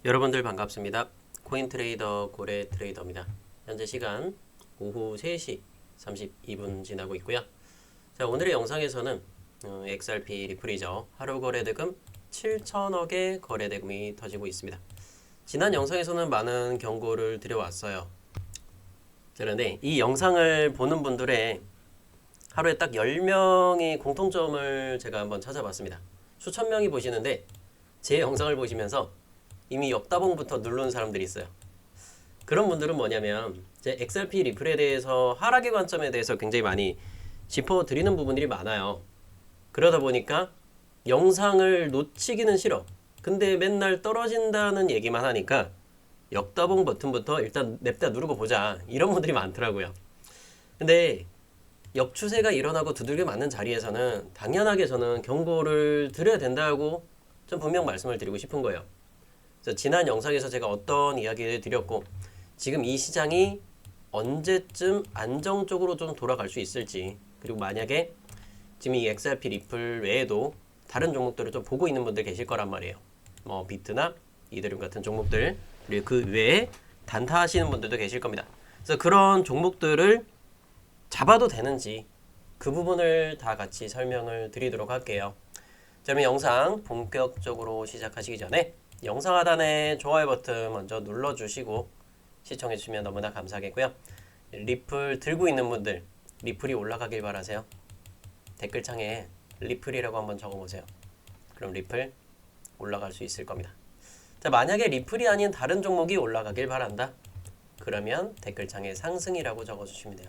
여러분들 반갑습니다. 코인트레이더 고래 트레이더입니다. 현재 시간 오후 3시 32분 지나고 있고요. 자, 오늘의 영상에서는 XRP 리플이죠. 하루 거래 대금 7천억의 거래 대금이 터지고 있습니다. 지난 영상에서는 많은 경고를 드려왔어요. 그런데 이 영상을 보는 분들의 하루에 딱 10명의 공통점을 제가 한번 찾아봤습니다. 수천 명이 보시는데 제 영상을 보시면서 이미 역다봉부터 누른 사람들이 있어요. 그런 분들은 뭐냐면 제 XRP 리플에 대해서 하락의 관점에 대해서 굉장히 많이 짚어드리는 부분들이 많아요. 그러다 보니까 영상을 놓치기는 싫어. 근데 맨날 떨어진다는 얘기만 하니까 역다봉 버튼부터 일단 냅다 누르고 보자, 이런 분들이 많더라고요. 근데 역추세가 일어나고 두들겨 맞는 자리에서는 당연하게 저는 경고를 드려야 된다고 좀 분명 말씀을 드리고 싶은 거예요. 그래서 지난 영상에서 제가 어떤 이야기를 드렸고, 지금 이 시장이 언제쯤 안정적으로 좀 돌아갈 수 있을지, 그리고 만약에 지금 이 XRP 리플 외에도 다른 종목들을 좀 보고 있는 분들 계실 거란 말이에요. 뭐 비트나 이더리움 같은 종목들, 그리고 그 외에 단타하시는 분들도 계실 겁니다. 그래서 그런 종목들을 잡아도 되는지 그 부분을 다 같이 설명을 드리도록 할게요. 자, 그럼 영상 본격적으로 시작하시기 전에 영상 하단에 좋아요 버튼 먼저 눌러주시고 시청해주시면 너무나 감사하겠고요. 리플 들고 있는 분들, 리플이 올라가길 바라세요. 댓글창에 리플이라고 한번 적어보세요. 그럼 리플 올라갈 수 있을 겁니다. 자, 만약에 리플이 아닌 다른 종목이 올라가길 바란다, 그러면 댓글창에 상승이라고 적어주시면 돼요.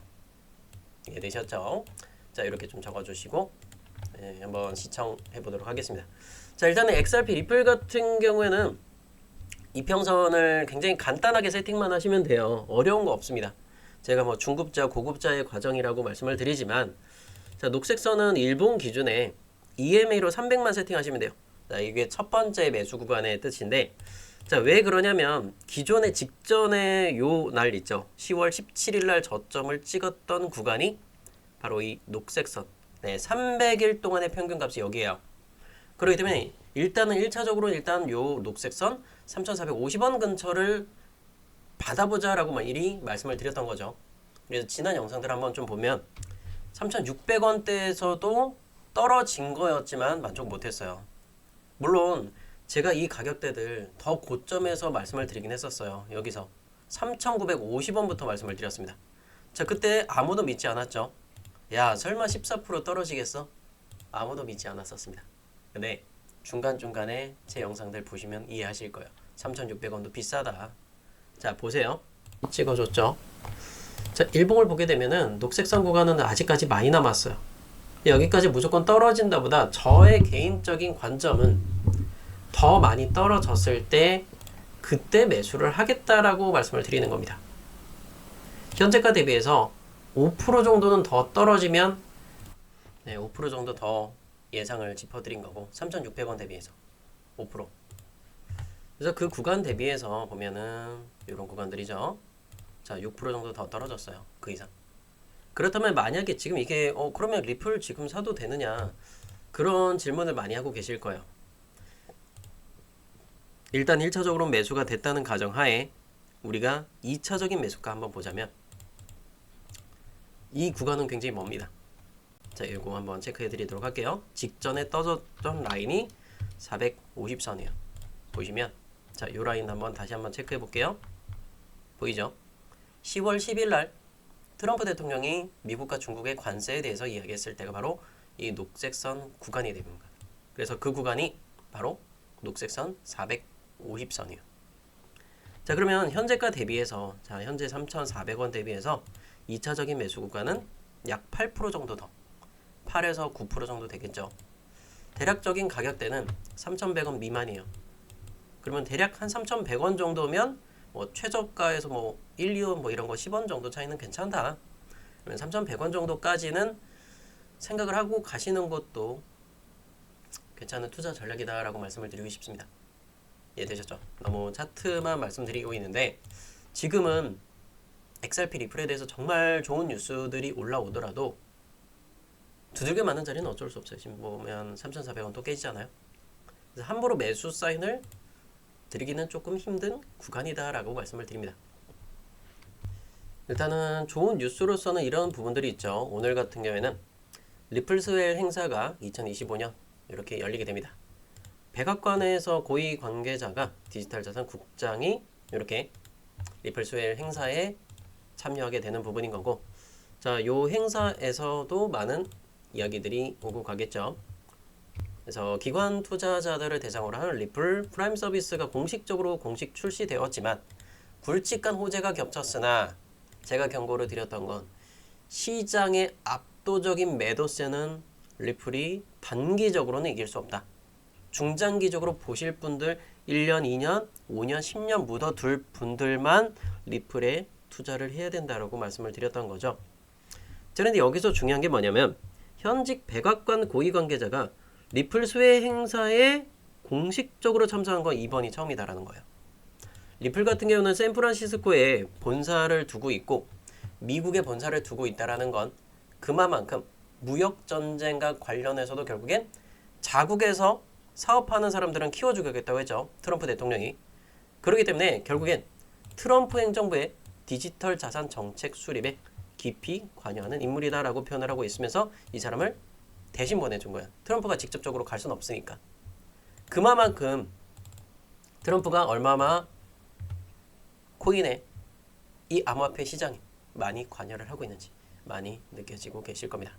이해되셨죠? 자, 이렇게 좀 적어주시고 한번 시청해 보도록 하겠습니다. 자, 일단은 XRP 리플 같은 경우에는 이평선을 굉장히 간단하게 세팅만 하시면 돼요. 어려운 거 없습니다. 제가 뭐 중급자, 고급자의 과정이라고 말씀을 드리지만, 자, 녹색선은 일본 기준에 EMA로 300만 세팅하시면 돼요. 자, 이게 첫 번째 매수 구간의 뜻인데, 자, 왜 그러냐면 기존에 직전에 요 날 있죠. 10월 17일 날 저점을 찍었던 구간이 바로 이 녹색선. 네, 300일 동안의 평균값이 여기에요. 그렇기 때문에 일단은 1차적으로 일단 요 녹색선 3,450원 근처를 받아보자라고 미리 말씀을 드렸던 거죠. 그래서 지난 영상들 한번 좀 보면 3,600원대에서도 떨어진 거였지만 만족 못했어요. 물론 제가 이 가격대들 더 고점에서 말씀을 드리긴 했었어요. 여기서 3,950원부터 말씀을 드렸습니다. 자, 그때 아무도 믿지 않았죠. 야, 설마 14% 떨어지겠어? 아무도 믿지 않았었습니다. 근데 중간중간에 제 영상들 보시면 이해하실 거예요. 3,600원도 비싸다. 자, 보세요. 찍어줬죠. 자, 일봉을 보게 되면은 녹색선 구간은 아직까지 많이 남았어요. 여기까지 무조건 떨어진다 보다 저의 개인적인 관점은 더 많이 떨어졌을 때 그때 매수를 하겠다라고 말씀을 드리는 겁니다. 현재가 대비해서 5% 정도는 더 떨어지면 5% 정도 더 예상을 짚어드린 거고, 3,600원 대비해서 5%. 그래서 그 구간 대비해서 보면은 이런 구간들이죠. 자, 6% 정도 더 떨어졌어요. 그 이상. 그렇다면 만약에 지금 이게 그러면 리플 지금 사도 되느냐, 그런 질문을 많이 하고 계실 거예요. 일단 1차적으로 매수가 됐다는 가정하에 우리가 2차적인 매수가 한번 보자면 이 구간은 굉장히 멉니다. 자, 이거 한번 체크해 드리도록 할게요. 직전에 떠졌던 라인이 450선이에요. 보시면, 자, 이 라인 다시 한번 체크해 볼게요. 보이죠? 10월 10일 날 트럼프 대통령이 미국과 중국의 관세에 대해서 이야기했을 때가 바로 이 녹색선 구간이 됩니다. 그래서 그 구간이 바로 녹색선 450선이에요. 자, 그러면 현재가 대비해서, 자, 현재 3,400원 대비해서 2차적인 매수 구간은 약 8% 정도 더, 8에서 9% 정도 되겠죠. 대략적인 가격대는 3,100원 미만이에요. 그러면 대략 한 3,100원 정도면 뭐 최저가에서 뭐 1, 2원 뭐 이런 거 10원 정도 차이는 괜찮다. 그러면 3,100원 정도까지는 생각을 하고 가시는 것도 괜찮은 투자 전략이다라고 말씀을 드리고 싶습니다. 이해되셨죠? 너무 차트만 말씀드리고 있는데, 지금은 XRP 리플에 대해서 정말 좋은 뉴스들이 올라오더라도 두들겨 맞는 자리는 어쩔 수 없어요. 지금 보면 3,400원 또 깨지잖아요. 그래서 함부로 매수 사인을 드리기는 조금 힘든 구간이다라고 말씀을 드립니다. 일단은 좋은 뉴스로서는 이런 부분들이 있죠. 오늘 같은 경우에는 리플스웰 행사가 2025년 이렇게 열리게 됩니다. 백악관에서 고위 관계자가 디지털 자산 국장이 이렇게 리플스웰 행사에 참여하게 되는 부분인 거고, 자, 요 행사에서도 많은 이야기들이 오고 가겠죠. 그래서 기관 투자자들을 대상으로 하는 리플 프라임 서비스가 공식적으로 출시되었지만 굵직한 호재가 겹쳤으나 제가 경고를 드렸던 건 시장의 압도적인 매도세는 리플이 단기적으로는 이길 수 없다. 중장기적으로 보실 분들 1년, 2년, 5년, 10년 묻어둘 분들만 리플에 투자를 해야 된다라고 말씀을 드렸던 거죠. 그런데 여기서 중요한 게 뭐냐면 현직 백악관 고위 관계자가 리플 수혜 행사에 공식적으로 참석한 건 이번이 처음이다라는 거예요. 리플 같은 경우는 샌프란시스코에 본사를 두고 있고 미국에 본사를 두고 있다라는 건 그만큼 무역 전쟁과 관련해서도 결국엔 자국에서 사업하는 사람들은 키워주겠다고 했죠. 트럼프 대통령이. 그렇기 때문에 결국엔 트럼프 행정부의 디지털 자산 정책 수립에 깊이 관여하는 인물이다라고 표현을 하고 있으면서 이 사람을 대신 보내준 거야. 트럼프가 직접적으로 갈 수는 없으니까. 그만큼 트럼프가 얼마나 코인의 이 암호화폐 시장에 많이 관여를 하고 있는지 많이 느껴지고 계실 겁니다.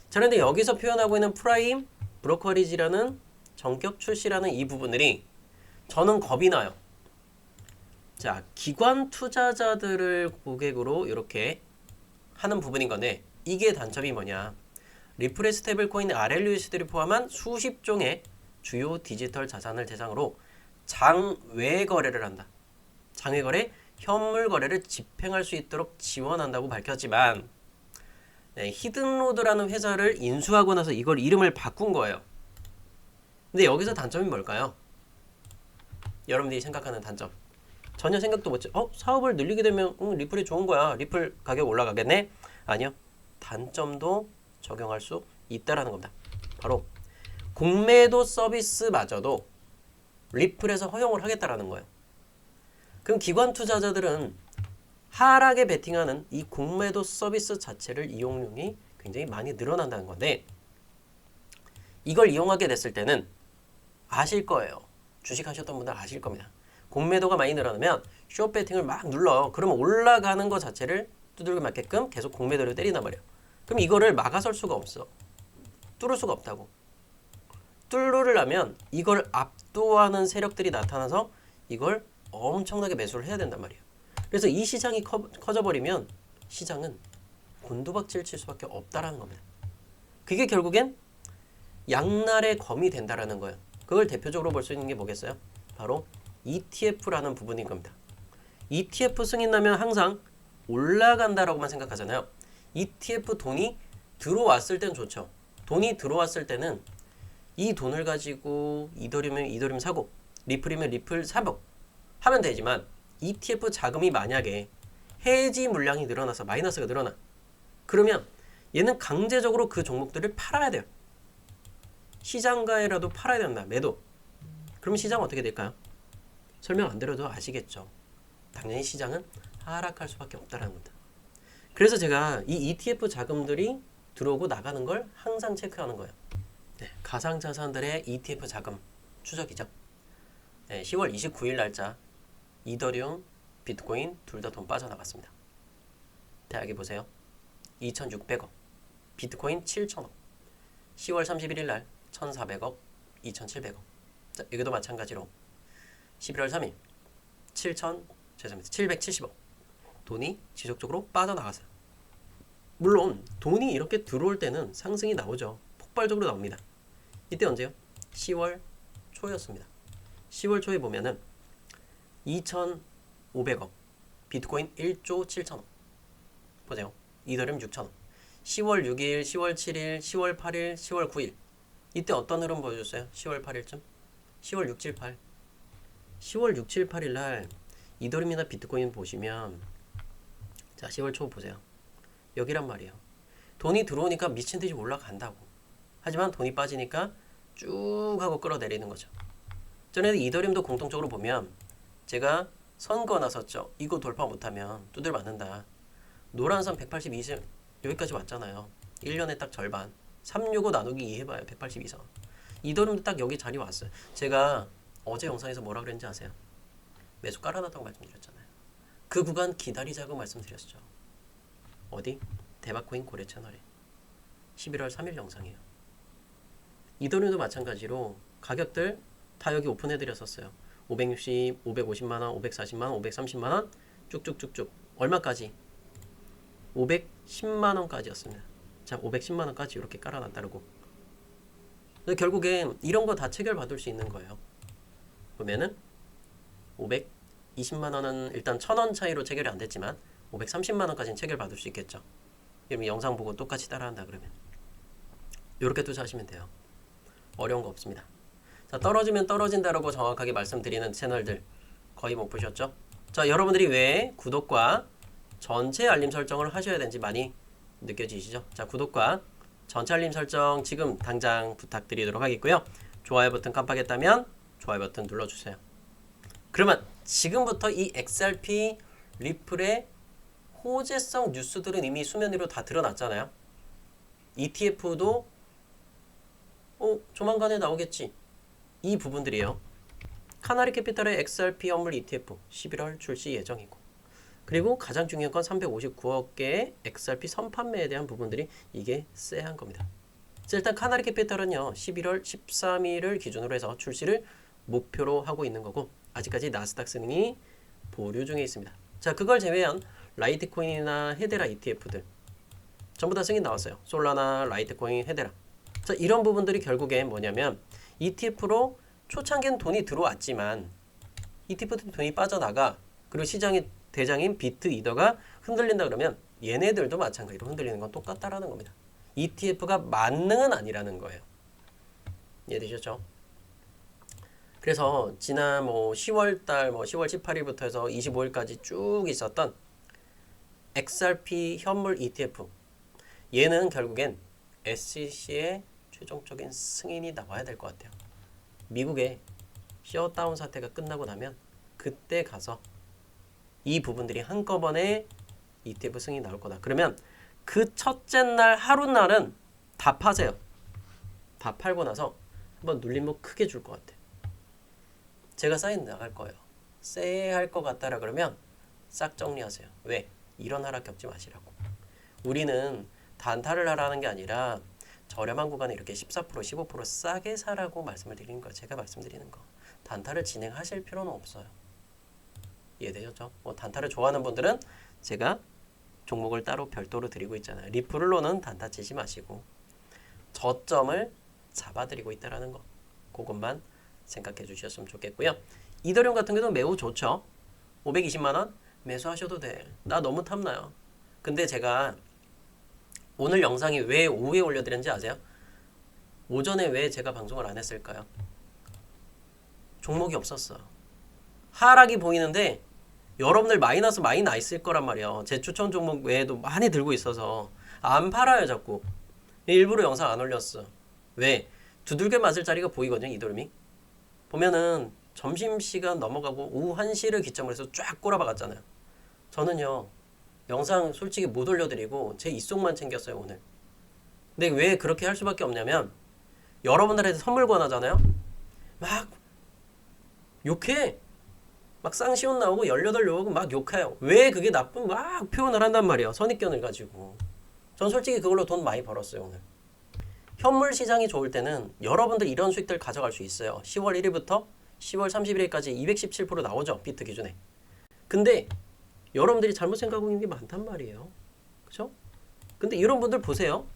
자, 그런데 여기서 표현하고 있는 프라임 브로커리지라는 정격 출시라는 이 부분들이 저는 겁이 나요. 자, 기관 투자자들을 고객으로 이렇게 하는 부분인 건데 이게 단점이 뭐냐? 리플의 스테이블 코인 RLUSD를 포함한 수십 종의 주요 디지털 자산을 대상으로 장외 거래를 한다. 장외 거래, 현물 거래를 집행할 수 있도록 지원한다고 밝혔지만 히든로드라는 회사를 인수하고 나서 이걸 이름을 바꾼 거예요. 근데 여기서 단점이 뭘까요? 여러분들이 생각하는 단점. 전혀 생각도 못해. 사업을 늘리게 되면 리플이 좋은 거야. 리플 가격 올라가겠네? 아니요. 단점도 적용할 수 있다라는 겁니다. 바로 공매도 서비스마저도 리플에서 허용을 하겠다라는 거예요. 그럼 기관 투자자들은 하락에 베팅하는 이 공매도 서비스 자체를 이용률이 굉장히 많이 늘어난다는 건데 이걸 이용하게 됐을 때는 아실 거예요. 주식하셨던 분들 아실 겁니다. 공매도가 많이 늘어나면 숏 베팅을 막 눌러. 그러면 올라가는 거 자체를 두들겨 맞게끔 계속 공매도를 때린단 말이에요. 그럼 이거를 막아설 수가 없어. 뚫을 수가 없다고. 뚫으려면 이걸 압도하는 세력들이 나타나서 이걸 엄청나게 매수를 해야 된단 말이에요. 그래서 이 시장이 커져버리면 시장은 곤두박질 칠 수밖에 없다라는 겁니다. 그게 결국엔 양날의 검이 된다라는 거예요. 그걸 대표적으로 볼 수 있는 게 뭐겠어요? 바로 ETF라는 부분인 겁니다. ETF 승인 나면 항상 올라간다라고만 생각하잖아요. ETF 돈이 들어왔을 땐 좋죠. 돈이 들어왔을 때는 이 돈을 가지고 이더리움이면 이더리움 사고 리플이면 리플 사고 하면 되지만 ETF 자금이 만약에 해지 물량이 늘어나서 마이너스가 늘어나. 그러면 얘는 강제적으로 그 종목들을 팔아야 돼요. 시장가에라도 팔아야 된다. 매도. 그럼 시장은 어떻게 될까요? 설명 안 드려도 아시겠죠. 당연히 시장은 하락할 수밖에 없다는 겁니다. 그래서 제가 이 ETF 자금들이 들어오고 나가는 걸 항상 체크하는 거예요. 가상자산들의 ETF 자금 추적이죠. 10월 29일 날짜 이더리움, 비트코인 둘 다 돈 빠져나갔습니다. 대학에 보세요. 2,600억, 비트코인 7,000억, 10월 31일 날 1,400억, 2,700억. 자, 여기도 마찬가지로 11월 3일 770억 돈이 지속적으로 빠져나갔어요. 물론 돈이 이렇게 들어올 때는 상승이 나오죠. 폭발적으로 나옵니다. 이때 언제요? 10월 초였습니다. 10월 초에 보면은 2,500억, 비트코인 1조 7천억. 보세요. 이더리움 6천억. 10월 6일, 10월 7일, 10월 8일, 10월 9일. 이때 어떤 흐름 보여줬어요? 10월 8일쯤? 10월 6, 7, 8. 10월 6, 7, 8일 날 이더리움이나 비트코인 보시면 자, 10월 초 보세요. 여기란 말이에요. 돈이 들어오니까 미친 듯이 올라간다고. 하지만 돈이 빠지니까 쭉 하고 끌어내리는 거죠. 전에 이더리움도 공통적으로 보면 제가 선 그어놨었죠. 이거 돌파 못하면 두들 맞는다. 노란 선 182선 여기까지 왔잖아요. 1년에 딱 절반. 365 나누기 2 해봐요. 182선. 이더리움도 딱 여기 자리 왔어요. 제가 어제 영상에서 뭐라 그랬는지 아세요? 매수 깔아놨다고 말씀드렸잖아요. 그 구간 기다리자고 말씀드렸죠. 어디? 대박코인 고래 채널에 11월 3일 영상이에요. 이더리움도 마찬가지로 가격들 다 여기 오픈해드렸었어요. 560, 550만원, 540만원, 530만원 쭉쭉쭉쭉 얼마까지? 510만원까지였습니다. 자, 510만원까지 이렇게 깔아놨다고. 결국엔 이런 거 다 체결받을 수 있는 거예요. 보면은 520만원은 일단 1000원 차이로 체결이 안 됐지만 530만원까지는 체결받을 수 있겠죠. 그러면 영상 보고 똑같이 따라한다 그러면 이렇게 투자하시면 돼요. 어려운 거 없습니다. 자, 떨어지면 떨어진다라고 정확하게 말씀드리는 채널들 거의 못 보셨죠? 자, 여러분들이 왜 구독과 전체 알림 설정을 하셔야 되는지 많이 느껴지시죠? 자, 구독과 전체 알림 설정 지금 당장 부탁드리도록 하겠고요. 좋아요 버튼 깜빡했다면 좋아요 버튼 눌러주세요. 그러면 지금부터 이 XRP 리플의 호재성 뉴스들은 이미 수면 위로 다 드러났잖아요. ETF도 조만간에 나오겠지. 이 부분들이에요. 카나리 캐피탈의 XRP 현물 ETF 11월 출시 예정이고, 그리고 가장 중요한 건 359억 개의 XRP 선판매에 대한 부분들이 이게 쎄한 겁니다. 일단 카나리 캐피탈은요 11월 13일을 기준으로 해서 출시를 목표로 하고 있는 거고, 아직까지 나스닥 승인이 보류 중에 있습니다. 자, 그걸 제외한 라이트코인이나 헤데라 ETF들 전부 다 승인 나왔어요. 솔라나, 라이트코인, 헤데라. 자, 이런 부분들이 결국엔 뭐냐면 ETF로 초창기엔 돈이 들어왔지만 ETF 돈이 빠져나가, 그리고 시장의 대장인 비트 이더가 흔들린다 그러면 얘네들도 마찬가지로 흔들리는 건 똑같다라는 겁니다. ETF가 만능은 아니라는 거예요. 이해되셨죠? 그래서 지난 10월달 10월 18일부터 해서 25일까지 쭉 있었던 XRP 현물 ETF, 얘는 결국엔 SEC의 최종적인 승인이 나와야 될 것 같아요. 미국의 셧다운 사태가 끝나고 나면 그때 가서 이 부분들이 한꺼번에 ETF 승인이 나올 거다. 그러면 그 첫째 날 하루날은 다 파세요. 다 팔고 나서 한번 눌림목 크게 줄 것 같아요. 제가 사인 나갈 거예요. 쎄할 것 같다라 그러면 싹 정리하세요. 왜? 이런 하락 겪지 마시라고. 우리는 단타를 하라는 게 아니라 저렴한 구간에 이렇게 14%, 15% 싸게 사라고 말씀을 드리는 거예요. 제가 말씀드리는 거. 단타를 진행하실 필요는 없어요. 이해되셨죠? 단타를 좋아하는 분들은 제가 종목을 따로 별도로 드리고 있잖아요. 리플로는 단타 치지 마시고 저점을 잡아드리고 있다는 거. 그것만 생각해 주셨으면 좋겠고요. 이더리움 같은 경우도 매우 좋죠. 520만원 매수하셔도 돼. 나 너무 탐나요. 근데 제가 오늘 영상이 왜 오후에 올려드렸는지 아세요? 오전에 왜 제가 방송을 안 했을까요? 종목이 없었어. 하락이 보이는데 여러분들 마이너스 많이 나 있을 거란 말이에요. 제 추천 종목 외에도 많이 들고 있어서 안 팔아요 자꾸. 일부러 영상 안 올렸어. 왜? 두들겨 맞을 자리가 보이거든요. 이더리움이. 보면은 점심시간 넘어가고 오후 1시를 기점으로 해서 쫙 꼬라박았잖아요. 저는요 영상 솔직히 못 올려드리고 제 입속만 챙겼어요 오늘. 근데 왜 그렇게 할 수밖에 없냐면 여러분들한테 선물 권하잖아요. 막 욕해. 막 쌍시온 나오고 18 나오고 막 욕해요. 왜 그게 나쁜 막 표현을 한단 말이에요. 선입견을 가지고. 전 솔직히 그걸로 돈 많이 벌었어요 오늘. 현물 시장이 좋을 때는 여러분들 이런 수익들 가져갈 수 있어요. 10월 1일부터 10월 31일까지 217% 나오죠. 비트 기준에. 근데 여러분들이 잘못 생각하고 있는 게 많단 말이에요. 그죠? 근데 이런 분들 보세요.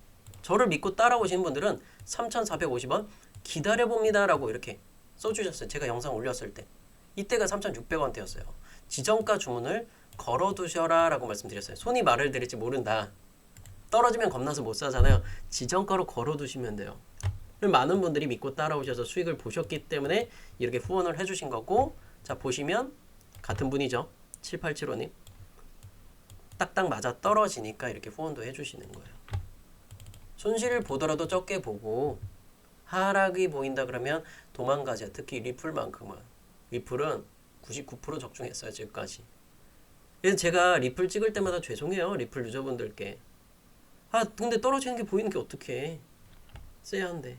저를 믿고 따라오시는 분들은 3,450원 기다려봅니다 라고 이렇게 써주셨어요. 제가 영상 올렸을 때. 이때가 3,600원대였어요. 지정가 주문을 걸어두셔라 라고 말씀드렸어요. 손이 말을 들을지 모른다. 떨어지면 겁나서 못 사잖아요. 지정가로 걸어두시면 돼요. 많은 분들이 믿고 따라오셔서 수익을 보셨기 때문에 이렇게 후원을 해주신 거고, 자 보시면 같은 분이죠. 7875님. 딱딱 맞아 떨어지니까 이렇게 후원도 해주시는 거예요. 손실을 보더라도 적게 보고 하락이 보인다 그러면 도망가세요. 특히 리플만큼은. 리플은 99% 적중했어요. 지금까지. 그래서 제가 리플 찍을 때마다 죄송해요. 리플 유저분들께. 근데 떨어지는 게 보이는 게 어떡해. 쎄한데.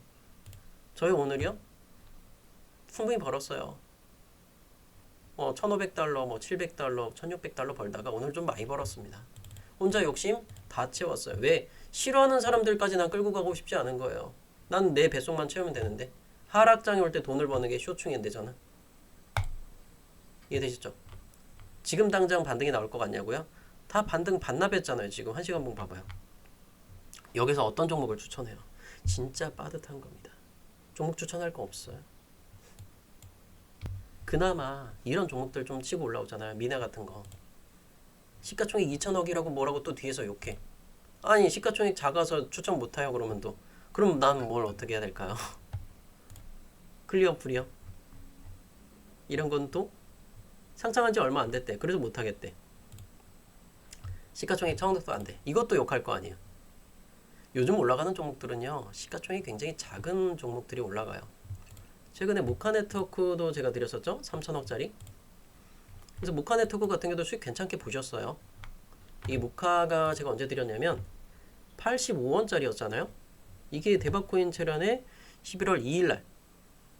저희 오늘이요? 충분히 벌었어요. 1,500달러, 700달러, 1,600달러 벌다가 오늘 좀 많이 벌었습니다. 혼자 욕심 다 채웠어요. 왜? 싫어하는 사람들까지 난 끌고 가고 싶지 않은 거예요. 난 내 뱃속만 채우면 되는데 하락장이 올 때 돈을 버는 게 쇼충인데 저는. 이해되시죠? 지금 당장 반등이 나올 것 같냐고요? 다 반등 반납했잖아요. 지금 1시간봉 봐봐요. 여기서 어떤 종목을 추천해요? 진짜 빠듯한 겁니다. 종목 추천할 거 없어요. 그나마 이런 종목들 좀 치고 올라오잖아요. 미나 같은 거. 시가총액 2천억이라고 뭐라고 또 뒤에서 욕해. 아니 시가총액 작아서 추천 못해요 그러면 또. 그럼 난 뭘 어떻게 해야 될까요? 클리어풀이요? 이런 건 또 상장한 지 얼마 안 됐대. 그래서 못하겠대. 시가총액 1,000억도 안 돼. 이것도 욕할 거 아니에요. 요즘 올라가는 종목들은요. 시가총액이 굉장히 작은 종목들이 올라가요. 최근에 모카네트워크도 제가 드렸었죠. 3,000억짜리. 그래서 모카네트워크 같은 경우도 수익 괜찮게 보셨어요. 이 모카가 제가 언제 드렸냐면 85원짜리였잖아요. 이게 대박코인 체련에 11월 2일날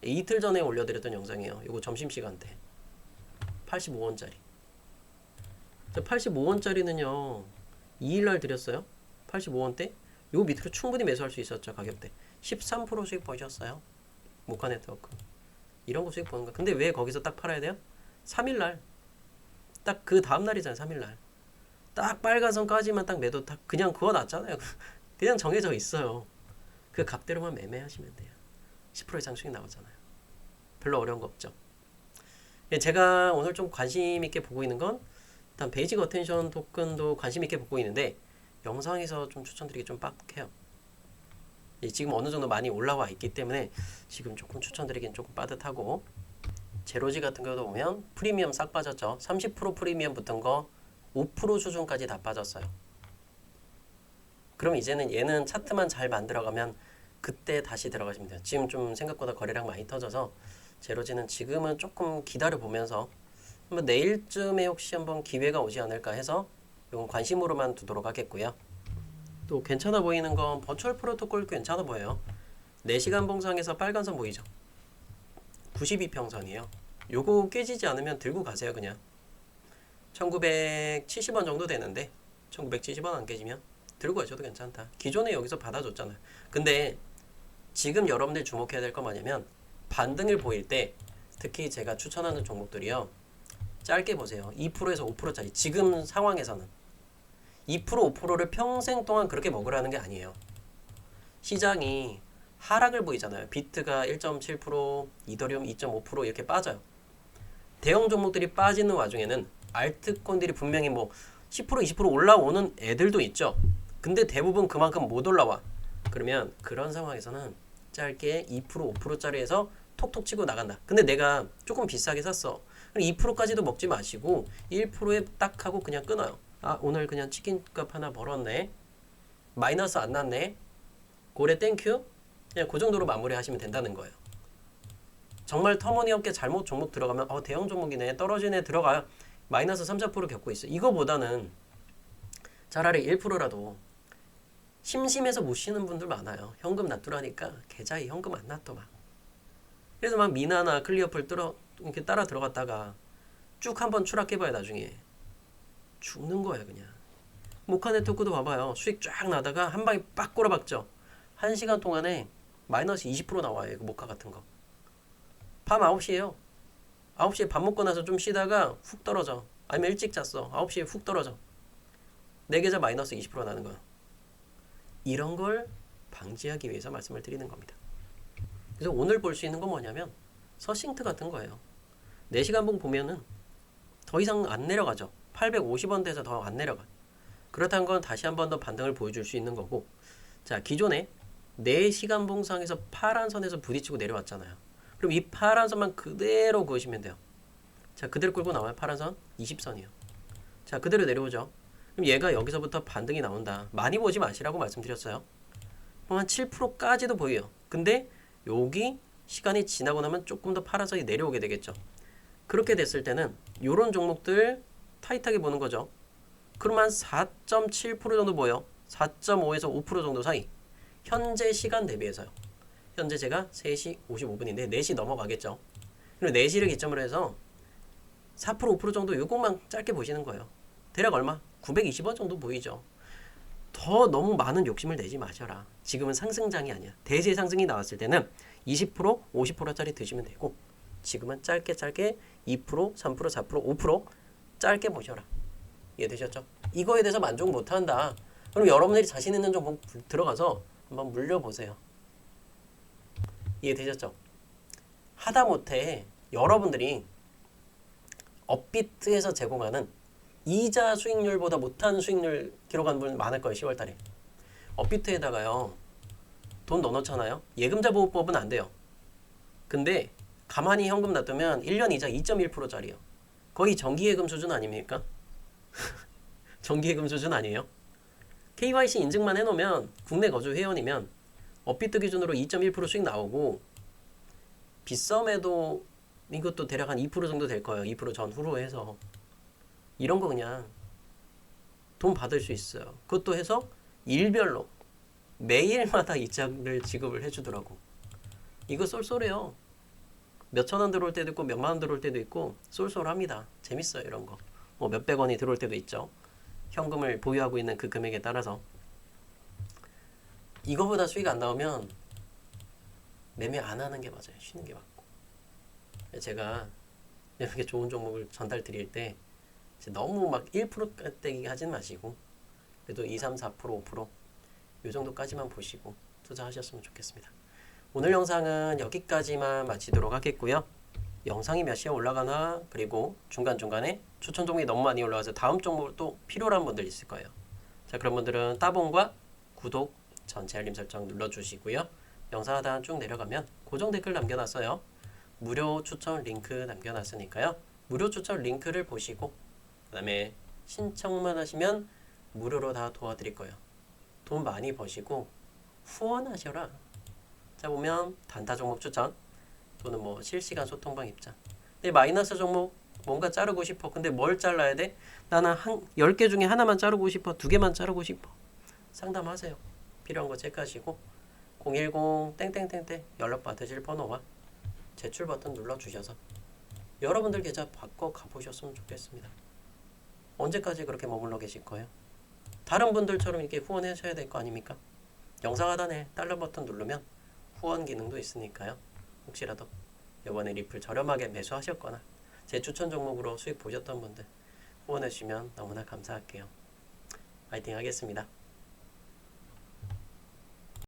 이틀 전에 올려드렸던 영상이에요. 이거 점심시간대 85원짜리. 85원짜리는요 2일날 드렸어요. 85원대. 요 밑으로 충분히 매수할 수 있었죠. 가격대 13% 수익 보셨어요. 모카네트워크 이런 거 수익 보는 거. 근데 왜 거기서 딱 팔아야 돼요? 3일날 딱 그 다음날이잖아요. 3일날 딱 빨간선까지만 딱 매도 딱 그냥 그거 놨잖아요. 그냥 정해져 있어요. 그 값대로만 매매하시면 돼요. 10% 이상 수익 나오잖아요. 별로 어려운 거 없죠. 제가 오늘 좀 관심 있게 보고 있는 건 일단 베이직 어텐션 토큰도 관심 있게 보고 있는데 영상에서 좀 추천드리기 좀 빡해요. 지금 어느 정도 많이 올라와 있기 때문에 지금 조금 추천드리긴 조금 빠듯하고, 제로지 같은 경우도 보면 프리미엄 싹 빠졌죠. 30% 프리미엄 붙은 거 5% 수준까지 다 빠졌어요. 그럼 이제는 얘는 차트만 잘 만들어가면 그때 다시 들어가시면 돼요. 지금 좀 생각보다 거래량 많이 터져서 제로지는 지금은 조금 기다려 보면서 한번 내일쯤에 혹시 한번 기회가 오지 않을까 해서 이건 관심으로만 두도록 하겠고요. 또 괜찮아 보이는 건 버추얼 프로토콜 괜찮아 보여요. 4시간 봉상에서 빨간선 보이죠? 92평선이에요. 요거 깨지지 않으면 들고 가세요. 그냥 1970원 정도 되는데 1970원 안 깨지면 들고 가셔도 괜찮다. 기존에 여기서 받아줬잖아요. 근데 지금 여러분들 주목해야 될 건 뭐냐면 반등을 보일 때 특히 제가 추천하는 종목들이요. 짧게 보세요. 2%에서 5%짜리. 지금 상황에서는 2%, 5%를 평생 동안 그렇게 먹으라는 게 아니에요. 시장이 하락을 보이잖아요. 비트가 1.7%, 이더리움 2.5% 이렇게 빠져요. 대형 종목들이 빠지는 와중에는 알트코인들이 분명히 뭐 10%, 20% 올라오는 애들도 있죠. 근데 대부분 그만큼 못 올라와. 그러면 그런 상황에서는 짧게 2%, 5%짜리에서 톡톡 치고 나간다. 근데 내가 조금 비싸게 샀어. 2%까지도 먹지 마시고 1%에 딱 하고 그냥 끊어요. 오늘 그냥 치킨값 하나 벌었네. 마이너스 안 났네. 고래 땡큐. 그냥 그 정도로 마무리하시면 된다는 거예요. 정말 터무니없게 잘못 종목 들어가면 대형 종목이네. 떨어지네. 들어가요. 마이너스 3, 4% 겪고 있어요. 이거보다는 차라리 1%라도 심심해서 못 쉬는 분들 많아요. 현금 놔두라니까 계좌에 현금 안 놔둬 막. 그래서 막 미나나 클리어풀 이렇게 따라 들어갔다가 쭉 한번 추락해봐요. 나중에 죽는 거예요. 그냥. 모카네트워크도 봐봐요. 수익 쫙 나다가 한 방에 빡 꼬라박죠. 1시간 동안에 마이너스 20% 나와요. 이거 모카 같은 거. 밤 9시에요. 9시에 밥 먹고 나서 좀 쉬다가 훅 떨어져. 아니면 일찍 잤어. 9시에 훅 떨어져. 내 계좌 마이너스 20% 나는 거야. 이런 걸 방지하기 위해서 말씀을 드리는 겁니다. 그래서 오늘 볼 수 있는 건 뭐냐면 서싱트 같은 거예요. 4시간 봉 보면은 더 이상 안 내려가죠. 850원대에서 더 안 내려가. 그렇다는 건 다시 한 번 더 반등을 보여줄 수 있는 거고, 자 기존에 4시간 봉상에서 파란 선에서 부딪히고 내려왔잖아요. 그럼 이 파란 선만 그대로 그으시면 돼요. 자 그대로 끌고 나와요. 파란 선 20선이요. 자 그대로 내려오죠. 그럼 얘가 여기서부터 반등이 나온다. 많이 보지 마시라고 말씀드렸어요. 한 7%까지도 보여요. 근데 여기 시간이 지나고 나면 조금 더 팔아서 내려오게 되겠죠. 그렇게 됐을 때는 이런 종목들 타이트하게 보는 거죠. 그러면 4.7% 정도 보여. 4.5에서 5% 정도 사이. 현재 시간 대비해서요. 현재 제가 3시 55분인데 4시 넘어가겠죠. 그리고 4시를 기점으로 해서 4% 5% 정도 요것만 짧게 보시는 거예요. 대략 얼마? 920원 정도 보이죠. 더 너무 많은 욕심을 내지 마셔라. 지금은 상승장이 아니야. 대세 상승이 나왔을 때는 20%, 50%짜리 드시면 되고 지금은 짧게 2%, 3%, 4%, 5% 짧게 보셔라. 이해되셨죠? 이거에 대해서 만족 못한다. 그럼 여러분들이 자신 있는 종목 들어가서 한번 물려보세요. 이해되셨죠? 하다못해 여러분들이 업비트에서 제공하는 이자 수익률보다 못한 수익률 기록한 분 많을 거예요. 10월달에. 업비트에다가요. 돈 넣어놓잖아요. 예금자 보호법은 안 돼요. 근데 가만히 현금 놔두면 1년 이자 2.1%짜리요. 거의 정기예금 수준 아닙니까? 정기예금 수준 아니에요? KYC 인증만 해놓으면 국내 거주 회원이면 업비트 기준으로 2.1% 수익 나오고 빗썸에도 이것도 대략 한 2% 정도 될 거예요. 2% 전후로 해서. 이런 거 그냥 돈 받을 수 있어요. 그것도 해서 일별로 매일마다 이자를 지급을 해주더라고. 이거 쏠쏠해요. 몇천 원 들어올 때도 있고 몇만 원 들어올 때도 있고 쏠쏠합니다. 재밌어요. 이런 거. 뭐 몇백 원이 들어올 때도 있죠. 현금을 보유하고 있는 그 금액에 따라서. 이거보다 수익 안 나오면 매매 안 하는 게 맞아요. 쉬는 게 맞고. 제가 이렇게 좋은 종목을 전달 드릴 때 너무 막 1%대기 하진 마시고 그래도 2, 3, 4%, 5%이 정도까지만 보시고 투자하셨으면 좋겠습니다. 오늘 영상은 여기까지만 마치도록 하겠고요. 영상이 몇 시에 올라가나 그리고 중간중간에 추천 종목이 너무 많이 올라와서 다음 종목을 또 필요로 한 분들 있을 거예요. 자, 그런 분들은 따봉과 구독, 전체 알림 설정 눌러주시고요. 영상 하단 쭉 내려가면 고정 댓글 남겨놨어요. 무료 추천 링크 남겨놨으니까요. 무료 추천 링크를 보시고 그 다음에 신청만 하시면 무료로 다 도와드릴 거예요. 돈 많이 버시고 후원하셔라. 자, 보면 단타 종목 추천 또는 뭐 실시간 소통방 입장. 근데 마이너스 종목 뭔가 자르고 싶어. 근데 뭘 잘라야 돼? 나는 10개 중에 하나만 자르고 싶어. 2개만 자르고 싶어. 상담하세요. 필요한 거 체크하시고 010 땡땡땡땡 연락 받으실 번호와 제출 버튼 눌러주셔서 여러분들 계좌 바꿔 가보셨으면 좋겠습니다. 언제까지 그렇게 머물러 계실 거예요? 다른 분들처럼 이렇게 후원하셔야 될 거 아닙니까? 영상 하단에 달러 버튼 누르면 후원 기능도 있으니까요. 혹시라도 이번에 리플 저렴하게 매수하셨거나 제 추천 종목으로 수익 보셨던 분들 후원해 주시면 너무나 감사할게요. 파이팅 하겠습니다.